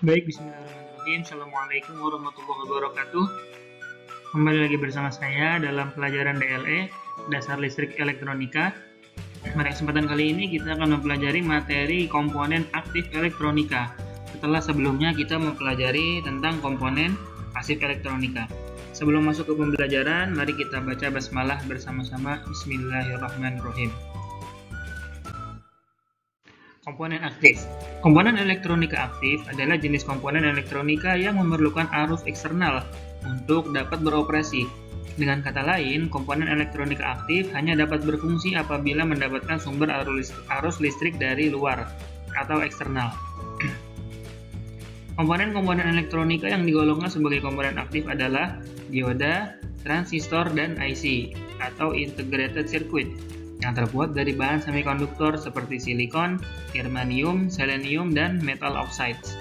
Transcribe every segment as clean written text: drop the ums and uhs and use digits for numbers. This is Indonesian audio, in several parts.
Baik, bismillahirrahmanirrahim. Assalamualaikum warahmatullahi wabarakatuh. Kembali lagi bersama saya dalam pelajaran DLE, Dasar Listrik Elektronika. Pada kesempatan kali ini kita akan mempelajari materi komponen aktif elektronika. Setelah sebelumnya kita mempelajari tentang komponen pasif elektronika. Sebelum masuk ke pembelajaran, mari kita baca basmalah bersama-sama. Bismillahirrahmanirrahim. Komponen aktif. Komponen elektronika aktif adalah jenis komponen elektronika yang memerlukan arus eksternal untuk dapat beroperasi. Dengan kata lain, komponen elektronika aktif hanya dapat berfungsi apabila mendapatkan sumber arus listrik dari luar atau eksternal. Komponen-komponen elektronika yang digolongkan sebagai komponen aktif adalah dioda, transistor, dan IC atau integrated circuit yang terbuat dari bahan semikonduktor seperti silikon, germanium, selenium, dan metal oxides.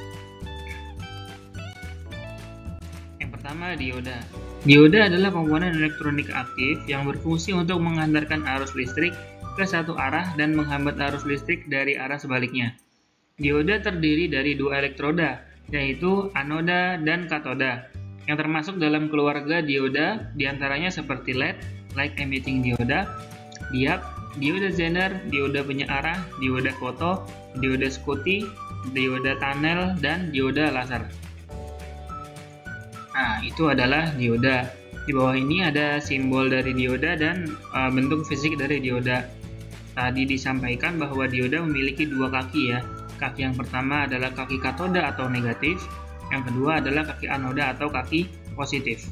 Yang pertama, dioda. Dioda adalah komponen elektronika aktif yang berfungsi untuk menghantarkan arus listrik ke satu arah dan menghambat arus listrik dari arah sebaliknya. Dioda terdiri dari dua elektroda, yaitu anoda dan katoda, yang termasuk dalam keluarga dioda diantaranya seperti LED, light emitting dioda, diode, dioda Zener, dioda penyearah, dioda foto, dioda Schottky, dioda tunnel, dan dioda laser. Nah, itu adalah dioda. Di bawah ini ada simbol dari dioda dan bentuk fisik dari dioda. Tadi disampaikan bahwa dioda memiliki dua kaki ya. Kaki yang pertama adalah kaki katoda atau negatif, yang kedua adalah kaki anoda atau kaki positif.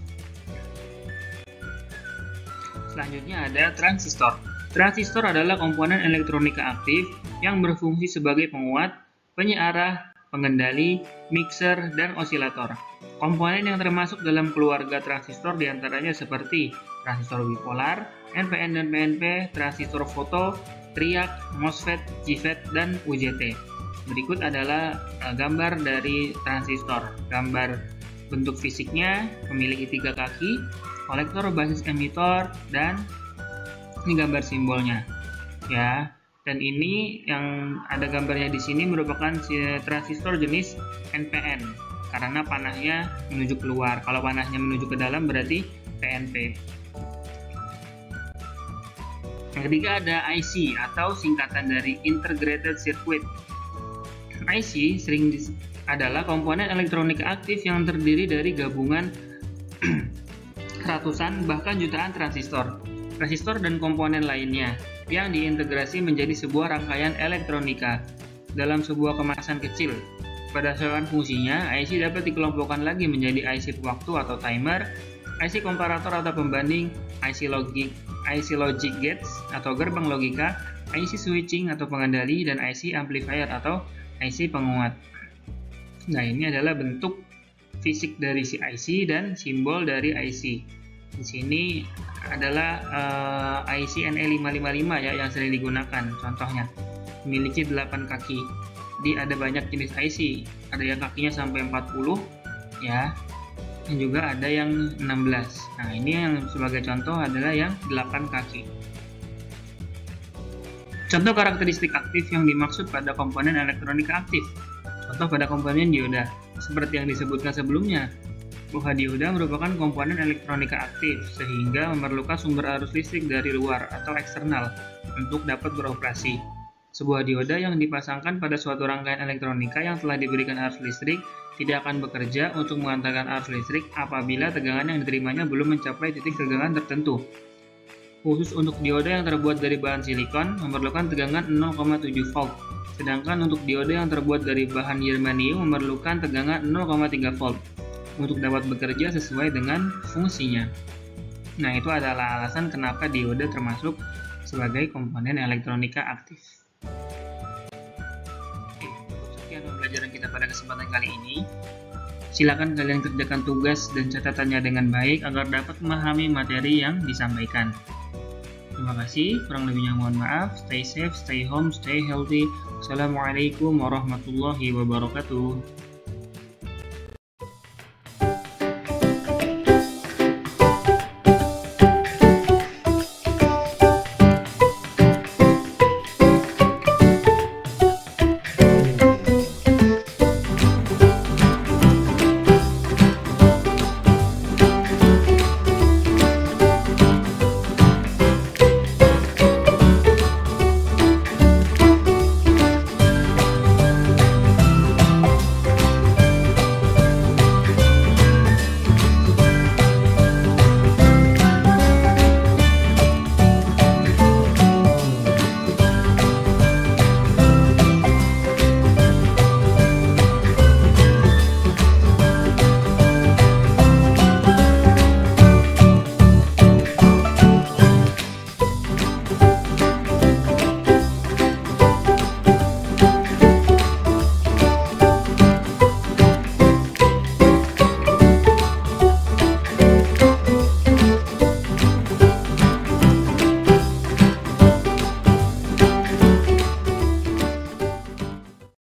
Selanjutnya ada transistor. Transistor adalah komponen elektronika aktif yang berfungsi sebagai penguat, penyearah, pengendali, mixer, dan osilator. Komponen yang termasuk dalam keluarga transistor diantaranya seperti transistor bipolar, NPN dan PNP, transistor foto, triac, MOSFET, JFET, dan UJT. Berikut adalah gambar dari transistor. Gambar bentuk fisiknya memiliki 3 kaki, kolektor basis emitor, dan ini gambar simbolnya ya. Dan ini yang ada gambarnya di sini merupakan transistor jenis NPN karena panahnya menuju keluar. Kalau panahnya menuju ke dalam berarti PNP. Yang ketiga ada IC atau singkatan dari integrated circuit. IC adalah komponen elektronika aktif yang terdiri dari gabungan ratusan bahkan jutaan transistor dan komponen lainnya yang diintegrasi menjadi sebuah rangkaian elektronika dalam sebuah kemasan kecil. Berdasarkan fungsinya, IC dapat dikelompokkan lagi menjadi IC waktu atau timer, IC komparator atau pembanding, IC logic gates atau gerbang logika, IC switching atau pengendali, dan IC amplifier atau IC penguat. Nah, ini adalah bentuk fisik dari si IC dan simbol dari IC. Di sini adalah IC NE555 ya yang sering digunakan. Contohnya memiliki 8 kaki. Jadi ada banyak jenis IC. Ada yang kakinya sampai 40 ya. Dan juga ada yang 16. Nah, ini yang sebagai contoh adalah yang 8 kaki. Contoh karakteristik aktif yang dimaksud pada komponen elektronika aktif. Contoh pada komponen dioda. Seperti yang disebutkan sebelumnya, bahwa dioda merupakan komponen elektronika aktif sehingga memerlukan sumber arus listrik dari luar atau eksternal untuk dapat beroperasi. Sebuah dioda yang dipasangkan pada suatu rangkaian elektronika yang telah diberikan arus listrik tidak akan bekerja untuk mengantarkan arus listrik apabila tegangan yang diterimanya belum mencapai titik tegangan tertentu. Khusus untuk dioda yang terbuat dari bahan silikon memerlukan tegangan 0,7 volt, sedangkan untuk dioda yang terbuat dari bahan germanium memerlukan tegangan 0,3 volt untuk dapat bekerja sesuai dengan fungsinya. Nah, itu adalah alasan kenapa dioda termasuk sebagai komponen elektronika aktif. Oke, sekian pembelajaran kita pada kesempatan kali ini. Silakan kalian kerjakan tugas dan catatannya dengan baik agar dapat memahami materi yang disampaikan. Terima kasih, kurang lebihnya mohon maaf. Stay safe, stay home, stay healthy. Assalamualaikum warahmatullahi wabarakatuh.